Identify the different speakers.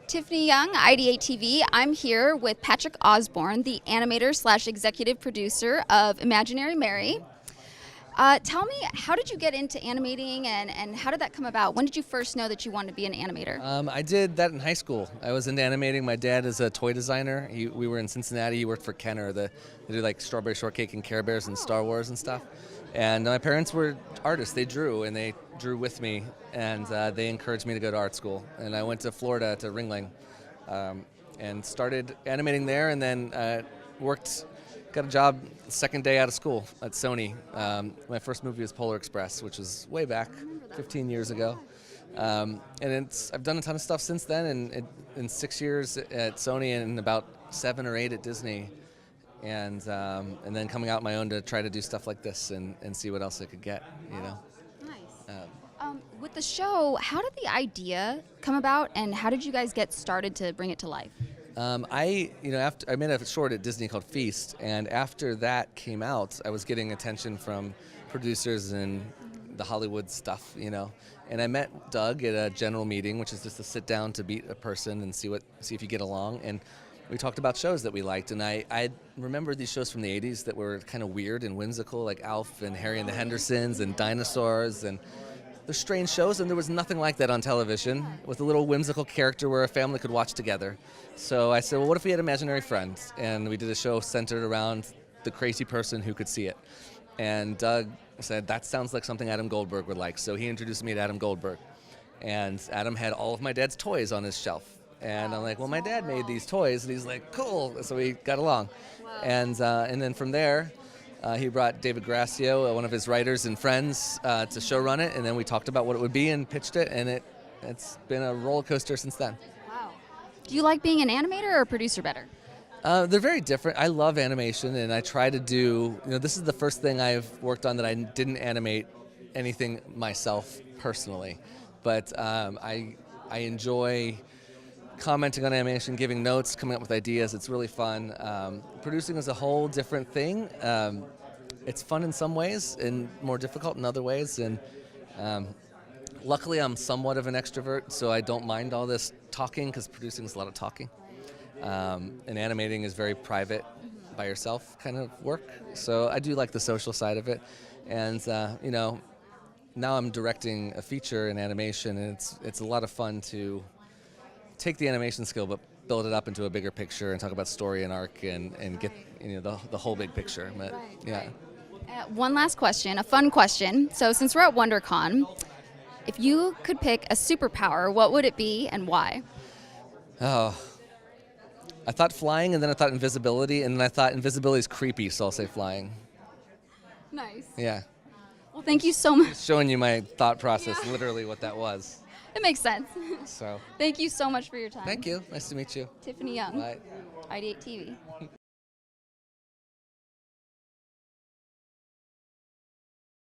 Speaker 1: Tiffany Young, IdeateTV. I'm here with Patrick Osborne, the animator / executive producer of Imaginary Mary. Tell me, how did you get into animating and how did that come about? When did you first know that you wanted to be an animator?
Speaker 2: I did that in high school. I was into animating. My dad is a toy designer. We were in Cincinnati. He worked for Kenner. They do like Strawberry Shortcake and Care Bears and Star Wars and stuff. And my parents were artists. They drew, and they drew with me, and they encouraged me to go to art school. And I went to Florida to Ringling and started animating there, and then got a job the second day out of school at Sony. My first movie was Polar Express, which was way back, 15 years ago. And I've done a ton of stuff since then, and in 6 years at Sony and about 7 or 8 at Disney. And then coming out on my own to try to do stuff like this and see what else I could get, you know.
Speaker 1: Nice. With the show, how did the idea come about, and how did you guys get started to bring it to life?
Speaker 2: I made a short at Disney called Feast, and after that came out, I was getting attention from producers and the Hollywood stuff, you know. And I met Doug at a general meeting, which is just to sit down to meet a person and see if you get along. And we talked about shows that we liked, and I remembered these shows from the 80s that were kind of weird and whimsical, like Alf and Harry and the Hendersons and dinosaurs, and they're strange shows, and there was nothing like that on television with a little whimsical character where a family could watch together. So I said, well, what if we had imaginary friends? And we did a show centered around the crazy person who could see it. And Doug said, that sounds like something Adam Goldberg would like. So he introduced me to Adam Goldberg. And Adam had all of my dad's toys on his shelf. And I'm like, well, my dad made these toys. And he's like, cool. So we got along. Wow. And then from there, he brought David Gracio, one of his writers and friends, to showrun it, and then we talked about what it would be and pitched it, and it's been a roller coaster since then.
Speaker 1: Wow. Do you like being an animator or a producer better?
Speaker 2: They're very different. I love animation, and I try to do, this is the first thing I've worked on that I didn't animate anything myself personally, but I enjoy commenting on animation, giving notes, coming up with ideas. It's really fun. Producing is a whole different thing. It's fun in some ways and more difficult in other ways. And luckily, I'm somewhat of an extrovert, so I don't mind all this talking, because producing is a lot of talking. And animating is very private, by yourself kind of work. So I do like the social side of it. And now I'm directing a feature in animation, and it's a lot of fun to take the animation skill but build it up into a bigger picture and talk about story and arc and get the whole big picture. But yeah.
Speaker 1: One last question, a fun question. So since we're at Wondercon, if you could pick a superpower, what would it be and why?
Speaker 2: Oh, I thought flying, and then I thought invisibility, and then I thought invisibility is creepy, so I'll say flying.
Speaker 1: Nice.
Speaker 2: Yeah.
Speaker 1: Well, thank you so much.
Speaker 2: Showing you my thought process, literally what that was.
Speaker 1: It makes sense.
Speaker 2: So.
Speaker 1: Thank you so much for your time.
Speaker 2: Thank you. Nice to meet you.
Speaker 1: Tiffany Young.
Speaker 2: Bye.
Speaker 1: IdeateTV.